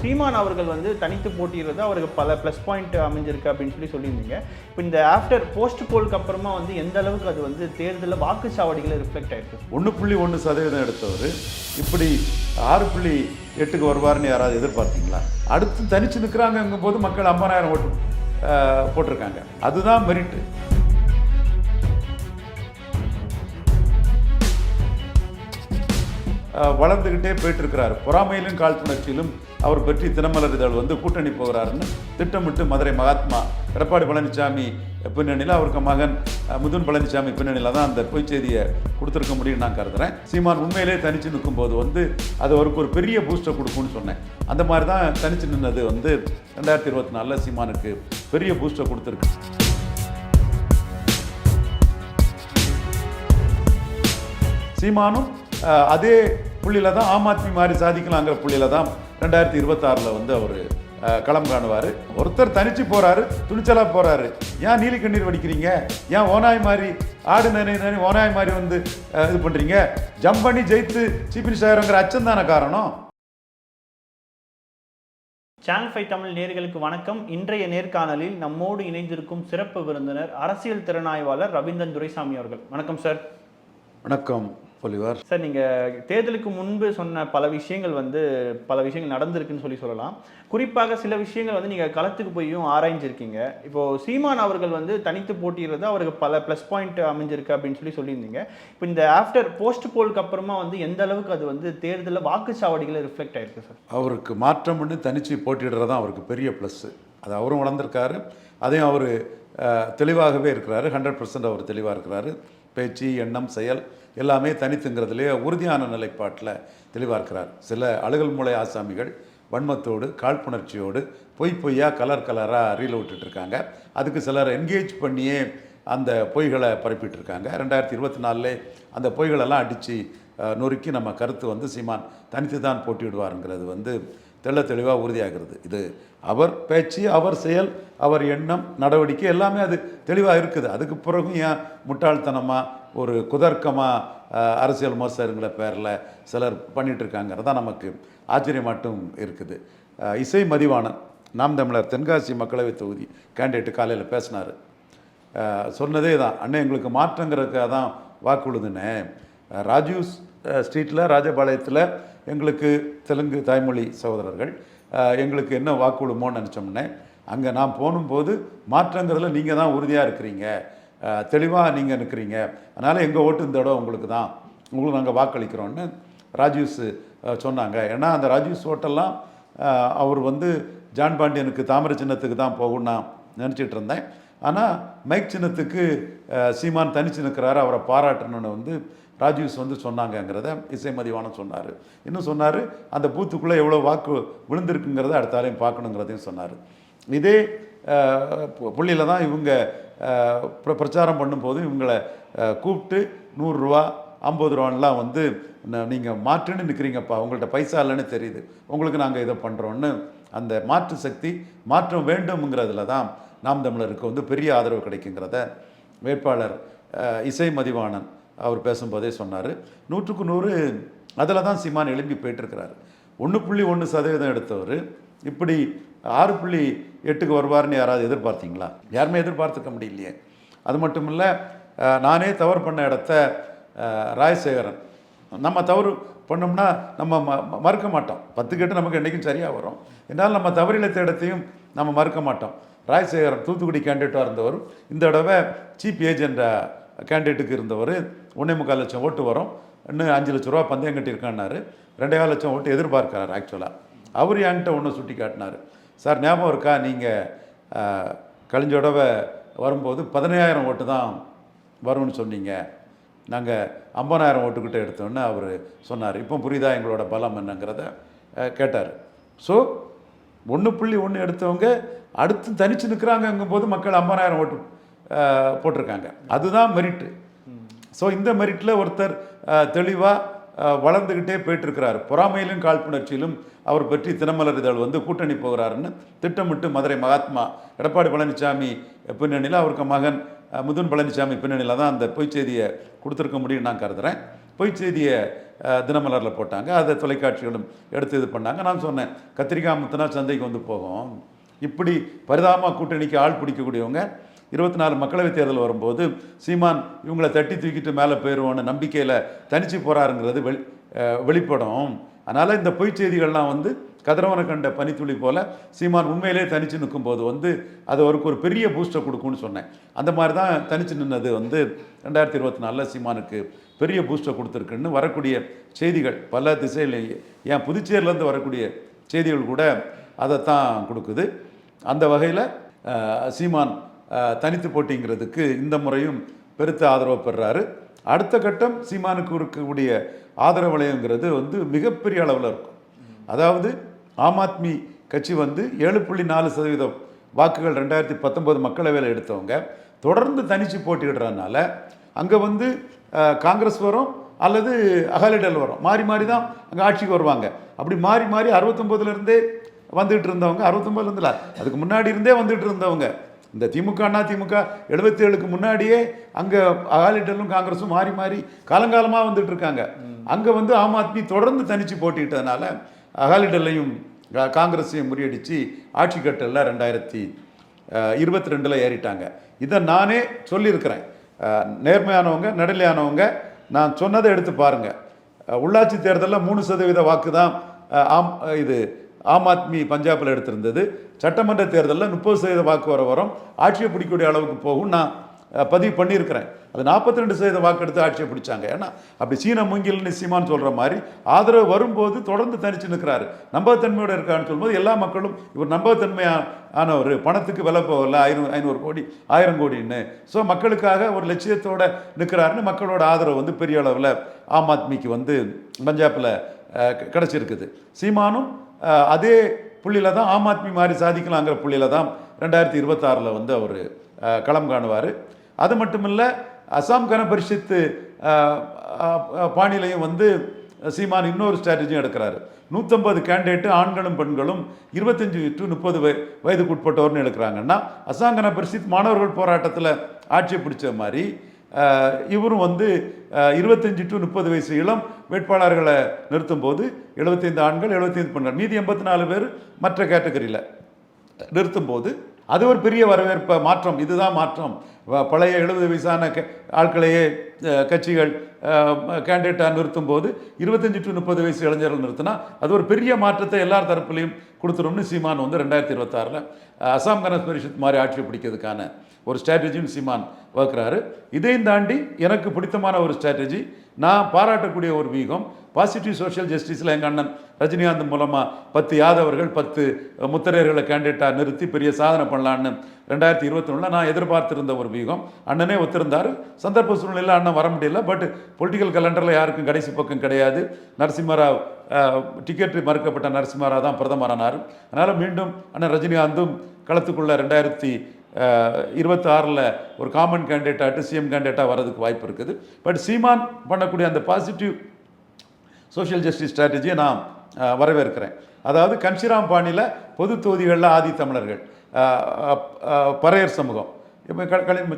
சீமான் அவர்கள் வந்து தனித்து போட்டியிடுறது அவருக்கு பல ப்ளஸ் பாயிண்ட் அமைஞ்சிருக்கு அப்படின்னு சொல்லியிருந்தீங்க. இப்போ இந்த ஆஃப்டர் போஸ்ட் போலுக்கு அப்புறமா வந்து எந்த அளவுக்கு அது வந்து தேர்தலில் வாக்குச்சாவடிகளை ரிஃப்ளெக்ட் ஆயிருக்கு? 1.1% எடுத்தவர் இப்படி 6.8க்கு வருவார்னு யாராவது எதிர்பார்த்தீங்களா? அடுத்து தனிச்சு நிற்கிறாங்கங்கும் போது மக்கள் 50,000 ஓட்டு போட்டிருக்காங்க. அதுதான் மெரிட்டு. வளர்ந்துக்கிட்டே போயிட்டு இருக்கிறார். பொறாமையிலும் காழ்ப்புணர்ச்சியிலும் அவர் பற்றி தினமலர் இதழ் வந்து கூட்டணி போகிறாருன்னு திட்டமிட்டு மதுரை மகாத்மா எடப்பாடி பழனிசாமி பின்னணியில் அவருக்கு மகன் முதுன் பழனிசாமி பின்னணியில் தான் அந்த பொய்ச் செய்தியை கொடுத்துருக்க முடியும்னு நான் கருதுகிறேன். சீமான் உண்மையிலே தனித்து நிற்கும்போது வந்து அது அவருக்கு ஒரு பெரிய பூஸ்டை கொடுக்கும்னு சொன்னேன். அந்த மாதிரி தான் தனித்து நின்னது வந்து 2024 சீமானுக்கு பெரிய பூஸ்டை கொடுத்துருக்கு. சீமானும் அதே புள்ளியில் தான் ஆம் ஆத்மி மாதிரி சாதிக்கலாங்கிற புள்ளியில் தான் 2026 வந்து அவர் களம் காணுவார். ஒருத்தர் தனிச்சு போகிறாரு, துணிச்சலாக போகிறாரு. ஏன் நீலி கண்ணீர் வடிக்கிறீங்க? ஏன் ஓனாய் மாதிரி ஆடு நினை ஓனாய் மாதிரி வந்து இது பண்ணுறீங்க? ஜம்ப் பண்ணி ஜெயித்து சீஃப் மினிஸ்டர் ஆகிறங்கிற அச்சம் தானே காரணம். சேனல் 5 தமிழ் நேயர்களுக்கு வணக்கம். இன்றைய நேர்காணலில் நம்மோடு இணைந்திருக்கும் சிறப்பு விருந்தினர் அரசியல் திறனாய்வாளர் ரவீந்திரன் துரைசாமி அவர்கள். வணக்கம் சார். வணக்கம் பொலிவார் சார். நீங்கள் தேர்தலுக்கு முன்பு சொன்ன பல விஷயங்கள் நடந்திருக்குன்னு சொல்லலாம். குறிப்பாக சில விஷயங்கள் வந்து நீங்கள் களத்துக்கு போயும் ஆராய்ஞ்சிருக்கீங்க. இப்போது சீமான் அவர்கள் வந்து தனித்து போட்டியிடுறது அவருக்கு பல ப்ளஸ் பாயிண்ட் அமைஞ்சிருக்கு அப்படின்னு சொல்லியிருந்தீங்க. இப்போ இந்த ஆஃப்டர் போஸ்ட் போலுக்கு அப்புறமா வந்து எந்த அளவுக்கு அது வந்து தேர்தலில் வாக்குச்சாவடிகளை ரிஃப்ளெக்ட் ஆயிருக்கு சார்? அவருக்கு மாற்றம் பண்ணி தனிச்சு போட்டியிடுறது தான் அவருக்கு பெரிய ப்ளஸ்ஸு. அது அவரும் வளர்ந்துருக்காரு. அதையும் அவர் தெளிவாகவே இருக்கிறாரு. 100% அவர் தெளிவாக இருக்கிறாரு. பேச்சு, எண்ணம், செயல் எல்லாமே தனித்துங்கிறதுலே உறுதியான நிலைப்பாட்டில் தெளிவாக இருக்கிறார். சில அழுகல் மூளை ஆசாமிகள் வன்மத்தோடு காழ்ப்புணர்ச்சியோடு பொய்யா கலராக ரீல் விட்டுட்ருக்காங்க. அதுக்கு சிலர் என்கேஜ் பண்ணியே அந்த பொய்களை பரப்பிட்டுருக்காங்க. 2024 அந்த பொய்களெல்லாம் அடித்து நொறுக்கி நம்ம கருத்து வந்து சீமான் தனித்து தான் போட்டியிடுவாருங்கிறது வந்து தெளிவாக உறுதியாகிறது. இது அவர் பேச்சு, அவர் செயல், அவர் எண்ணம், நடவடிக்கை எல்லாமே அது தெளிவாக இருக்குது. அதுக்கு பிறகும் ஏன் முட்டாள்தனமாக ஒரு குதர்க்கமாக அரசியல் விமர்சகங்கிற பேரில் சிலர் பண்ணிகிட்ருக்காங்கிறதா நமக்கு ஆச்சரியமாட்டும் இருக்குது. இசை மதிவாணன் நாம் தமிழர் தென்காசி மக்களவை தொகுதி கேண்டிடேட்டு காலையில் பேசினார். சொன்னதே தான், அண்ணன் எங்களுக்கு மாற்றங்கிறதுக்காக தான் வாக்குழுதுனே. ராஜீவ் ஸ்ட்ரீட்டில் ராஜபாளையத்தில் எங்களுக்கு தெலுங்கு தாய்மொழி சகோதரர்கள் எங்களுக்கு என்ன வாக்குழுமோன்னு நினச்சோம்னே, அங்கே நான் போகும்போது மாற்றங்கிறதுல நீங்கள் தான் உறுதியாக இருக்கிறீங்க, தெளிவாக நீங்கள் நிற்கிறீங்க, அதனால் எங்கள் ஓட்டு இந்த இடம் உங்களுக்கு நாங்கள் வாக்களிக்கிறோன்னு ராஜீவ்ஸ் சொன்னாங்க. ஏன்னா அந்த ராஜீவ்ஸ் ஓட்டெல்லாம் அவர் வந்து ஜான் பாண்டியனுக்கு தாமரை சின்னத்துக்கு தான் போகும்னு நான் நினச்சிட்டு இருந்தேன். ஆனால் மைக் சின்னத்துக்கு சீமான் தனிச்சு நிற்கிறாரு, அவரை பாராட்டணுன்னு வந்து ராஜீவ்ஸ் வந்து சொன்னாங்கங்கிறத இசை மதிவானம் சொன்னார். இன்னும் சொன்னார், அந்த பூத்துக்குள்ளே எவ்வளோ வாக்கு விழுந்திருக்குங்கிறத அடுத்தாலையும் பார்க்கணுங்கிறதையும் சொன்னார். இதே புள்ளியில் தான் இவங்க பிரச்சாரம் பண்ணும்போது இவங்களை கூப்பிட்டு 100 ரூபா 50 ரூபான்லாம் வந்து நீங்கள் மாற்றுன்னு நிற்கிறீங்கப்பா, உங்கள்கிட்ட பைசா இல்லைன்னு தெரியுது, உங்களுக்கு நாங்கள் இதை பண்ணுறோன்னு அந்த மாற்று சக்தி மாற்றம் வேண்டும்ங்கிறதுல தான் நாம் தமிழருக்கு வந்து பெரிய ஆதரவு கிடைக்குங்கிறத வேட்பாளர் இசை மதிவாணன் அவர் பேசும்போதே சொன்னார். 100க்கு 100 அதில் தான் சீமான் எழும்பி போயிட்டுருக்கிறார். 1.1% எடுத்தவர் இப்படி 6.8க்கு வருவார்னு யாராவது எதிர்பார்த்தீங்களா? யாருமே எதிர்பார்த்துக்க முடியலையே. அது மட்டும் இல்லை, நானே தவறு பண்ண இடத்த ராஜசேகரன், நம்ம தவறு பண்ணோம்னா நம்ம மறுக்க மாட்டோம். 10 கேட்டு நமக்கு என்றைக்கும் சரியாக வரும். என்னால் நம்ம தவறிழைத்த இடத்தையும் நம்ம மறுக்க மாட்டோம். ராஜசேகரன் தூத்துக்குடி கேண்டிடேட்டாக இருந்தவர், இந்த தடவை சீஃப் ஏஜென்ட் கேண்டிடேட்டுக்கு இருந்தவர் 1.25 லட்சம் ஓட்டு வரும், இன்னும் 5 லட்ச ரூபா பந்தயம் கட்டியிருக்கான்னாரு. 2.25 லட்சம் ஓட்டு எதிர்பார்க்கிறார். ஆக்சுவலாக அவர் என்கிட்ட ஒன்று சுட்டி காட்டினார். சார் ஞாபகம் இருக்கா, நீங்கள் கழிஞ்ச தடவை வரும்போது 15,000 ஓட்டு தான் வரும்னு சொன்னீங்க, நாங்கள் 50,000 ஓட்டுக்கிட்ட எடுத்தோன்னு அவர் சொன்னார். இப்போ புரியுதா எங்களோட பலம் என்னங்கிறத கேட்டார். ஸோ 1.1 எடுத்தவங்க அடுத்து தனிச்சு நிற்கிறாங்கங்கும் போது மக்கள் 50,000 ஓட்டு போட்டிருக்காங்க. அதுதான் மெரிட்டு. ஸோ இந்த மெரிட்டில் ஒருத்தர் தெளிவாக வளர்ந்துக்கிட்டே போயிட்டுருக்கிறார். பொறாமையிலும் காழ்ப்புணர்ச்சியிலும் அவர் பற்றி தினமலர் இதழ் வந்து கூட்டணி போகிறாருன்னு திட்டமிட்டு மதுரை மகாத்மா எடப்பாடி பழனிசாமி பின்னணியில் அவருக்கு மகன் முதுன் பழனிசாமி பின்னணியில் தான் அந்த பொய்ச் செய்தியை கொடுத்துருக்க முடியும்னு நான் கருதுகிறேன். பொய் செய்தியை தினமலரில் போட்டாங்க. அதை தொலைக்காட்சிகளும் எடுத்து இது பண்ணாங்க. நான் சொன்னேன், கத்திரிக்காய் முத்தினா சந்தைக்கு வந்து போகும். இப்படி பரிதாபமாக கூட்டணிக்கு ஆள் பிடிக்கக்கூடியவங்க 24 மக்களவைத் தேர்தல் வரும்போது சீமான் இவங்களை தட்டி தூக்கிட்டு மேலே போயிடுவோன்னு நம்பிக்கையில் தனிச்சு போகிறாருங்கிறது வெளிப்படும். அதனால் இந்த பொய் செய்திகள்லாம் வந்து கதிரவனை கண்ட பனித்துளி போல் சீமான் உண்மையிலே தனித்து நிற்கும்போது வந்து அது அவருக்கு ஒரு பெரிய பூஸ்டர் கொடுக்கும்னு சொன்னேன். அந்த மாதிரி தான் தனித்து நின்னது வந்து 2024 சீமானுக்கு பெரிய பூஸ்டர் கொடுத்துருக்குன்னு வரக்கூடிய செய்திகள் பல திசையிலேயே, ஏன் புதுச்சேரியிலேருந்து வரக்கூடிய செய்திகள் கூட அதைத்தான் கொடுக்குது. அந்த வகையில் சீமான் தனித்து போட்டிங்கிறதுக்கு இந்த முறையும் பெருத்த ஆதரவு பெறுறாரு. அடுத்த கட்டம் சீமானுக்கு இருக்கக்கூடிய ஆதரவு வளையங்கிறது வந்து மிகப்பெரிய அளவில் இருக்கும். அதாவது ஆம் ஆத்மி கட்சி வந்து 7.4% வாக்குகள் 2019 மக்களவையில் எடுத்தவங்க தொடர்ந்து தனிச்சு போட்டிடுறதுனால அங்கே வந்து காங்கிரஸ் வரும் அல்லது அகாலிடல் வரும், மாறி மாறி தான் அங்கே ஆட்சிக்கு வருவாங்க. அப்படி மாறி மாறி 69லேருந்தே வந்துட்டு இருந்தவங்க, 69லேருந்துல அதுக்கு முன்னாடி இருந்தே வந்துட்டு இருந்தவங்க, இந்த திமுகனா திமுக 77க்கு முன்னாடியே அங்கே அகாலிடலும் காங்கிரஸும் மாறி மாறி காலங்காலமாக வந்துட்டு இருக்காங்க. அங்கே வந்து ஆம் ஆத்மி தொடர்ந்து தனிச்சு போட்டிட்டதுனால அகாலிடலையும் காங்கிரஸையும் முறியடித்து ஆட்சி கட்டலில் 2022 ஏறிட்டாங்க. இதை நானே சொல்லியிருக்கிறேன். நேர்மையானவங்க நடுநிலையானவங்க நான் சொன்னதை எடுத்து பாருங்கள். உள்ளாட்சி தேர்தலில் 3% வாக்கு தான் ஆம் ஆத்மி பஞ்சாபில் எடுத்திருந்தது. சட்டமன்ற தேர்தலில் 30% வாக்கு வரும், ஆட்சியை பிடிக்கக்கூடிய அளவுக்கு போகும் நான் பதிவு பண்ணியிருக்கிறேன். அது 42% வாக்கு எடுத்து ஆட்சியை பிடிச்சாங்க. ஏன்னா அப்படி சீன மூங்கில்னு சீமான் சொல்கிற மாதிரி ஆதரவு வரும்போது தொடர்ந்து தனிச்சு நிற்கிறாரு. நம்பகத்தன்மையோடு இருக்கான்னு சொல்லும்போது எல்லா மக்களும் இவர் நம்பகத்தன்மையானவர், பணத்துக்கு விலை போகல 500 கோடி 1000 கோடின்னு, ஸோ மக்களுக்காக ஒரு லட்சியத்தோடு நிற்கிறாருன்னு மக்களோட ஆதரவு வந்து பெரிய அளவில் ஆம் ஆத்மிக்கு வந்து பஞ்சாபில் கிடச்சிருக்குது. சீமானும் அதே புள்ளியில் தான் ஆம் ஆத்மி மாதிரி சாதிக்கலாங்கிற புள்ளியில் தான் 2026 வந்து அவர் களம் காணுவார். அது மட்டும் இல்லை, அசாம் கன பரிஷத்து பாணியிலையும் வந்து சீமான் இன்னொரு ஸ்ட்ராட்டஜியும் எடுக்கிறாரு. 150 கேண்டிடேட்டு ஆண்களும் பெண்களும் 25 to 30 வயதுக்கு உட்பட்டவர்னு எடுக்கிறாங்கன்னா அசாம் கன பரிஷத் மாணவர்கள் போராட்டத்தில் ஆட்சியை பிடிச்ச மாதிரி இவரும் வந்து 25 to 30 வயசு இளம் வேட்பாளர்களை நிறுத்தும் போது 75 ஆண்கள் 75 பெண்கள் மீதி 84 பேர் மற்ற கேட்டகரியில் நிறுத்தும் போது அது ஒரு பெரிய வரவேற்ப மாற்றம். இதுதான் மாற்றம். பழைய 70 வயசான ஆட்களையே கட்சிகள் கேண்டிடேட்டாக நிறுத்தும் போது 25 to 30 வயசு இளைஞர்கள் நிறுத்தினா அது ஒரு பெரிய மாற்றத்தை எல்லார் தரப்புலையும் கொடுத்துரும்னு சீமான் வந்து 2026 அசாம் கன பரிஷத் மாதிரி ஆட்சியை பிடிக்கிறதுக்கான ஒரு ஸ்ட்ராட்டஜியும் சீமான் வகுக்கிறாரு. இதையும் தாண்டி எனக்கு பிடித்தமான ஒரு ஸ்ட்ராட்டஜி, நான் பாராட்டக்கூடிய ஒரு வீகம், பாசிட்டிவ் சோஷியல் ஜஸ்டிஸில் எங்கள் அண்ணன் ரஜினிகாந்த் மூலமாக 10 யாதவர்கள் 10 முத்தரையர்களை கேண்டிடேட்டாக நிறுத்தி பெரிய சாதனை பண்ணலான்னு 2021 நான் எதிர்பார்த்திருந்த ஒரு வீகம். அண்ணனே ஒத்திருந்தார். சந்தர்ப்ப சூழ்நிலையில் அண்ணன் வர முடியல. பட் பொலிட்டிக்கல் கலண்டரில் யாருக்கும் கடைசி பக்கம் கிடையாது. நரசிம்மராவ் டிக்கெட் மறுக்கப்பட்ட நரசிம்மராவ் தான் பிரதமரானார். அதனால் மீண்டும் அண்ணன் ரஜினிகாந்தும் களத்துக்குள்ள 2026 ஒரு காமன் கேண்டிடேட்டாக சிஎம் கேண்டிடேட்டாக வர்றதுக்கு வாய்ப்பு இருக்குது. பட் சீமான் பண்ணக்கூடிய அந்த பாசிட்டிவ் சோஷியல் ஜஸ்டிஸ் ஸ்ட்ராட்டஜியை நான் வரவேற்கிறேன். அதாவது கன்ஷிராம் பாணியில் பொது தொகுதிகளில் ஆதி தமிழர்கள், பறையர் சமூகம், இப்போ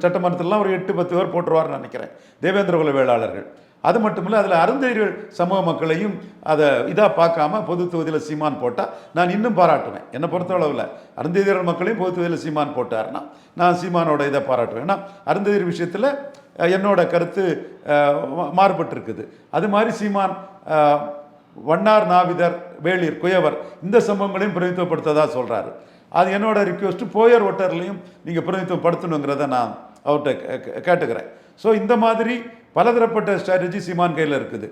சட்டமன்றத்திலாம் ஒரு 8-10 பேர் போட்டுருவார்னு நினைக்கிறேன், தேவேந்திர குல வேளாளர்கள். அது மட்டும் இல்லை, அதில் அருந்ததியர்கள் சமூக மக்களையும் அதை இதாக பார்க்காம பொது தொகுதியில் சீமான் போட்டால் நான் இன்னும் பாராட்டுவேன். என்னை பொறுத்தளவில் அருந்ததியர்கள் மக்களையும் பொது தொகுதியில் சீமான் போட்டார்னா நான் சீமானோட இதை பாராட்டுவேன். ஏன்னா அருந்ததியர் விஷயத்தில் என்னோட கருத்து மாறுபட்டிருக்குது. அது மாதிரி சீமான் வண்ணார், நாவிதர், வேளிர், குயவர் இந்த சம்பவங்களையும் பிரதிநிதித்துவப்படுத்ததா சொல்கிறாரு. அது என்னோட ரிக்வெஸ்ட்டு. போயர் ஒட்டர்லையும் நீங்கள் பிரதிநிதித்துவப்படுத்தணுங்கிறத நான் அவர்கிட்ட கேட்டுக்கிறேன். ஸோ இந்த மாதிரி பலதரப்பட்ட ஸ்ட்ராட்டஜி சீமான் கையில் இருக்குது.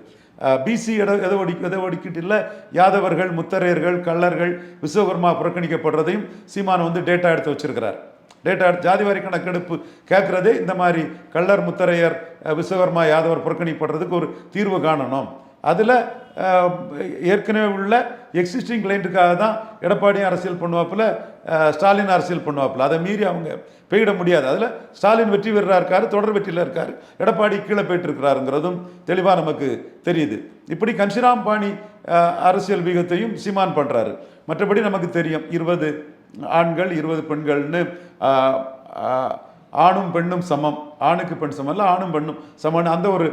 பிசி எதை ஒதுக்கிட்டு இல்லை, யாதவர்கள், முத்தரையர்கள், கள்ளர்கள், விஸ்வகர்மா புறக்கணிக்கப்படுறதையும் சீமான் வந்து டேட்டா எடுத்து வச்சிருக்கிறார். டேட்டா ஜாதிவாரி கணக்கெடுப்பு கேட்குறதே இந்த மாதிரி கள்ளர், முத்தரையர், விஸ்வகர்மா, யாதவர் புறக்கணிக்கப்படுறதுக்கு ஒரு தீர்வு காணணும். அதில் ஏற்கனவே உள்ள எக்ஸிஸ்டிங் கிளைண்ட்டுக்காக தான் எடப்பாடியும் அரசியல் பண்ணுவாப்பில், ஸ்டாலின் அரசியல் பண்ணுவாப்பில். அதை மீறி அவங்க போயிட முடியாது. அதில் ஸ்டாலின் வெற்றி பெறாக இருக்கார், தொடர் வெற்றியில் இருக்கார், எடப்பாடி கீழே போயிட்டு இருக்கிறாருங்கிறதும் தெளிவாக நமக்கு தெரியுது. இப்படி கன்ஷிராம் பாணி அரசியல் வீகத்தையும் சீமான் பண்ணுறாரு. மற்றபடி நமக்கு தெரியும் 20 ஆண்கள் 20 பெண்கள்னு ஆணும் பெண்ணும் சமம், ஆணுக்கு பெண் சமம் இல்லை ஆணும் பெண்ணும் சமம்னு அந்த ஒரு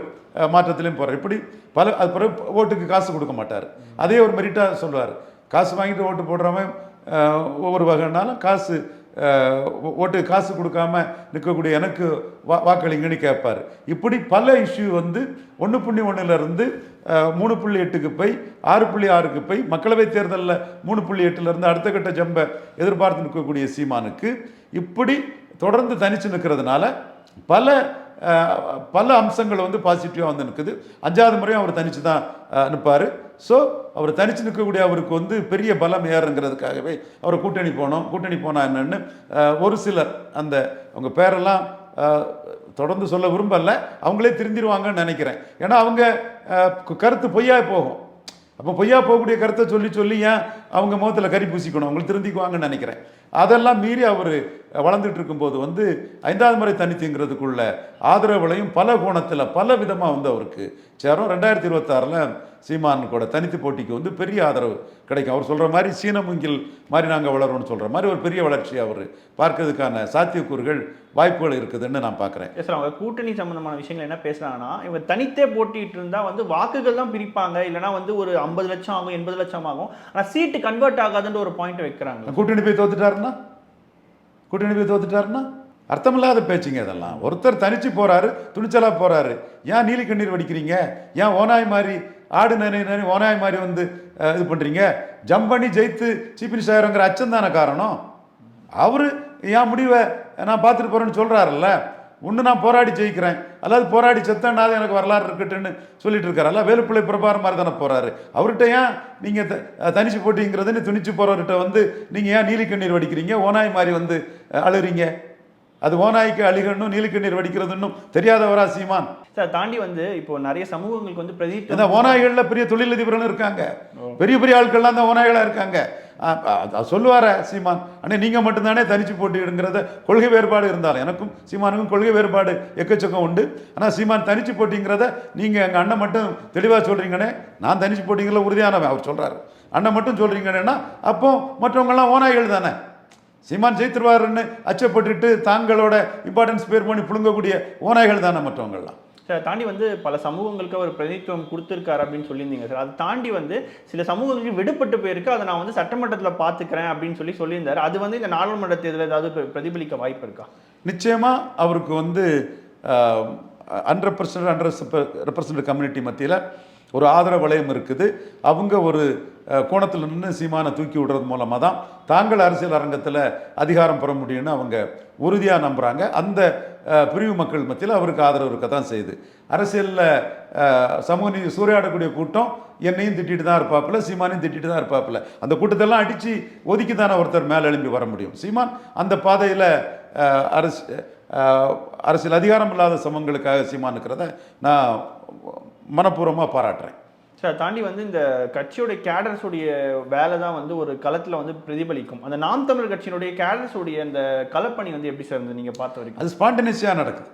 மாற்றத்திலையும் போகிறார். இப்படி பல அது பிறகு ஓட்டுக்கு காசு கொடுக்க மாட்டார். அதே ஒரு மெரிட்டாக சொல்லுவார். காசு வாங்கிட்டு ஓட்டு போடுறவன் ஒவ்வொரு வகைனாலும் காசு ஓட்டு காசு கொடுக்காம நிற்கக்கூடிய எனக்கு வாக்களிங்கன்னு கேட்பார். இப்படி பல இஷ்யூ வந்து 1.1லேருந்து 3.8க்கு போய் 6.6க்கு போய் மக்களவைத் தேர்தலில் 3.8லேருந்து அடுத்த கட்ட ஜம்பை எதிர்பார்த்து நிற்கக்கூடிய சீமானுக்கு இப்படி தொடர்ந்து தனிச்சு நிற்கிறதுனால பல அம்சங்கள் வந்து பாசிட்டிவாக வந்து நிற்குது. 5வது முறையும் அவர் தனிச்சு தான் நிற்பார். ஸோ அவர் தனிச்சு நிற்கக்கூடிய அவருக்கு வந்து பெரிய பலம் ஏறுங்கிறதுக்காகவே அவர் கூட்டணி போனால் என்னன்னு ஒரு சிலர் அந்த அவங்க பேரெல்லாம் தொடர்ந்து சொல்ல விரும்பல, அவங்களே திருந்திடுவாங்கன்னு நினைக்கிறேன். ஏன்னா அவங்க கருத்து பொய்யா போகும். அப்போ பொய்யா போகக்கூடிய கருத்தை சொல்லி ஏன் அவங்க முகத்தில் கறி பூசிக்கணும், அவங்களுக்கு திருந்திக்குவாங்கன்னு நினைக்கிறேன். அதெல்லாம் மீறி அவர் வளர்ந்துட்டு இருக்கும்போது வந்து 5வது முறை தனித்துங்கிறதுக்குள்ள ஆதரவுகளையும் பல கோணத்தில் பல விதமாக வந்து அவருக்கு சேரும். 2026 சீமான் கூட தனித்து போட்டிக்கு வந்து பெரிய ஆதரவு கிடைக்கும். அவர் சொல்கிற மாதிரி சீன மூங்கில் மாதிரி நாங்கள் வளரோம்னு சொல்கிற மாதிரி ஒரு பெரிய வளர்ச்சியை அவர் பார்க்கறதுக்கான சாத்தியக்கூறுகள் வாய்ப்புகள் இருக்குதுன்னு நான் பார்க்குறேன். சார், அவங்க கூட்டணி சம்பந்தமான விஷயங்கள் என்ன பேசுகிறாங்கன்னா, இவங்க தனித்தே போட்டிட்டு இருந்தால் வந்து வாக்குகள் தான் பிரிப்பாங்க, இல்லைனா வந்து ஒரு 50 லட்சம் ஆகும் 80 லட்சம் ஆகும், ஆனால் சீட்டு கன்வெர்ட் ஆகாதுன்ற ஒரு பாயிண்ட் வைக்கிறாங்க. கூட்டணி போய் தோத்துட்டாருன்னா அர்த்தமில்லாத பேச்சுங்க இதெல்லாம். ஒருத்தர் தனிச்சு போறாரு, துணிச்சலா போறாரு. ஏன் நீலி கண்ணீர் வடிக்கிறீங்க? ஏன் ஓனாய் மாதிரி ஆடு நனி ஓனாய் மாதிரி வந்து இது பண்றீங்க? ஜம்ப் பண்ணி ஜெயித்து சீஃப் மினிஸ்டர் ஆகிறங்கிற அச்சம் தானே காரணம். அவரு என் முடிவை நான் பார்த்துட்டு போறேன்னு சொல்றாருல்ல. ஒன்று நான் போராடி ஜெயிக்கிறேன், அதாவது போராடி செத்தனாவது எனக்கு வரலாறு இருக்கட்டுன்னு சொல்லிட்டு இருக்காருல்ல. வேலுப்பிள்ளை பிரபாகரன் மாதிரி தானே போறாரு. அவர்கிட்ட ஏன் நீங்க தனிச்சு போட்டிங்கிறதுன்னு துணிச்சு போறவர்கிட்ட வந்து நீங்க ஏன் நீலி கண்ணீர் வடிக்கிறீங்க, ஓனாய் மாதிரி வந்து அழுறீங்க? அது ஓனாய்க்கு அழிகணும் நீலிக்கண்ணீர் வடிக்கிறதுன்னும் தெரியாதவரா சீமான்? சார், தாண்டி வந்து இப்போ நிறைய சமூகங்களுக்கு வந்து பிரதீப் ஓநாய்களில் பெரிய தொழிலதிபர்களும் இருக்காங்க, பெரிய ஆட்கள்லாம் அந்த ஓநாய்களா இருக்காங்க. சொல்லுவார சீமான், அண்ணே நீங்க மட்டும்தானே தனிச்சு போட்டிங்கிறத கொள்கை வேறுபாடு இருந்தாலும் எனக்கும் சீமானுக்கும் கொள்கை வேறுபாடு எக்கச்சக்கம் உண்டு. ஆனால் சீமான் தனிச்சு போட்டிங்கிறத நீங்க எங்க அண்ணன் மட்டும் தெளிவாக சொல்றீங்கன்னே, நான் தனிச்சு போட்டிங்கிற உறுதியானவன் அவர் சொல்றாரு. அண்ணன் மட்டும் சொல்றீங்கன்னா அப்போ மற்றவங்கெல்லாம் ஓநாய்கள் தானே. சீமான் ஜெயித்துருவாருன்னு அச்சப்பட்டுட்டு தாங்களோட இம்பார்ட்டன்ஸ் பேர் பண்ணி புழுங்கக்கூடிய ஓநாய்கள் தானே மற்றவங்கள்லாம். சார், தாண்டி வந்து பல சமூகங்களுக்கு அவர் பிரதித்துவம் கொடுத்துருக்காரு அப்படின்னு சொல்லியிருந்தீங்க சார். அதை தாண்டி வந்து சில சமூகங்களுக்கு விடுபட்டு போயிருக்கு, அதை நான் வந்து சட்டமன்றத்தில் பார்த்துக்கிறேன் அப்படின்னு சொல்லியிருந்தார். அது வந்து இந்த நாடாளுமன்ற தேர்தலில் ஏதாவது பிரதிபலிக்க வாய்ப்பு இருக்கா? நிச்சயமாக அவருக்கு வந்து 100% கம்யூனிட்டி மத்தியில் ஒரு ஆதரவு வளையம் இருக்குது. அவங்க ஒரு கோணத்தில் நின்று சீமானை தூக்கி விடுறது மூலமாக தான் தாங்கள் அரசியல் அரங்கத்தில் அதிகாரம் பெற முடியும்னு அவங்க உறுதியாக நம்புகிறாங்க. அந்த பிரிவு மக்கள் மத்தியில் அவருக்கு ஆதரவு இருக்க தான் செய்யுது. அரசியலில் சமூக நீதி சூறையாடக்கூடிய கூட்டம் என்னையும் திட்டிட்டு தான் இருப்பாப்புல, சீமானையும் திட்டிட்டு தான் இருப்பாப்புல. அந்த கூட்டத்தெல்லாம் அடித்து ஒதுக்கி தானே ஒருத்தர் மேலே எழும்பி வர முடியும். சீமான் அந்த பாதையில் அரசியல் அதிகாரம் இல்லாத சமூகங்களுக்காக சீமான் இருக்கிறத நான் மனப்பூர்வமாக பாராட்டுறேன். சார், தாண்டி வந்து இந்த கட்சியோடைய கேடர்ஸுடைய வேலை தான் வந்து ஒரு களத்தில் வந்து பிரதிபலிக்கும். அந்த நாம் தமிழர் கட்சியினுடைய கேடர்ஸுடைய அந்த களப்பணி வந்து எப்படி சார் இருந்து நீங்கள் பார்த்த வரைக்கும்? அது ஸ்பான்டேனியஸாக நடக்குது.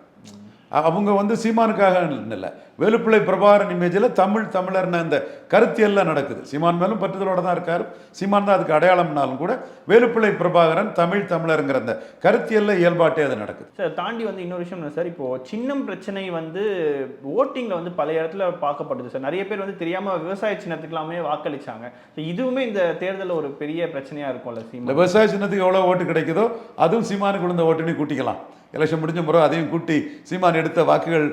அவங்க வந்து சீமானுக்காக இல்லை, வேலுப்பிள்ளை பிரபாகரன் இமேஜில் தமிழர்னு அந்த கருத்தியெல்லாம் நடக்குது. சீமான் மேலும் பற்றுதலோட தான் இருக்கார். சீமான் தான் அதுக்கு அடையாளம்னாலும் கூட வேலுப்பிள்ளை பிரபாகரன் தமிழருங்கிற அந்த கருத்தியல்ல இயல்பாட்டே அது நடக்குது. சார், தாண்டி வந்து இன்னொரு விஷயம் என்ன சார், இப்போ சின்னம் பிரச்சனை வந்து ஓட்டிங்கில் வந்து பல இடத்துல பார்க்கப்படுது சார். நிறைய பேர் வந்து தெரியாமல் விவசாய சின்னத்துக்கெல்லாமே வாக்களிச்சாங்க. இதுவுமே இந்த தேர்தலில் ஒரு பெரிய பிரச்சனையாக இருக்கும்ல. இந்த விவசாய சின்னத்துக்கு எவ்வளோ ஓட்டு கிடைக்குதோ அதுவும் சீமானுக்கு விழுந்த ஓட்டுன்னு கூட்டிக்கலாம். எலெக்ஷன் முடிஞ்ச முறை அதையும் கூட்டி சீமான் எடுத்த வாக்குகள்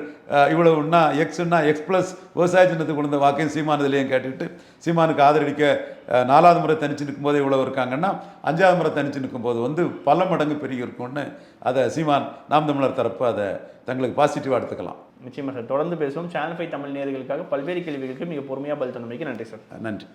இவ்வளவுன்னா எக்ஸ்னா எக்ஸ் ப்ளஸ் விவசாய சின்னத்துக்கு விழுந்த வாக்கையும் சீமான் இதுலேயும் கேட்டுக்கிட்டு சீமானுக்கு ஆதரடிக்க 4வது முறை தனிச்சு நிற்கும்போது இவ்வளோ இருக்காங்கன்னா 5வது முறை தனிச்சு நிற்கும்போது வந்து பல மடங்கு பெருகி இருக்கும்னு அதை சீமான் நாம் தமிழர் தரப்பு அதை தங்களுக்கு பாசிட்டிவாக எடுத்துக்கலாம். நிச்சயமாக சார், தொடர்ந்து பேசுவோம். சேனல் 5 தமிழ் நேயர்களுக்காக பல்வேறு கேள்விகளுக்கு மிக பொறுமையாக பதில் தந்தமைக்கு நன்றி சார். நன்றி.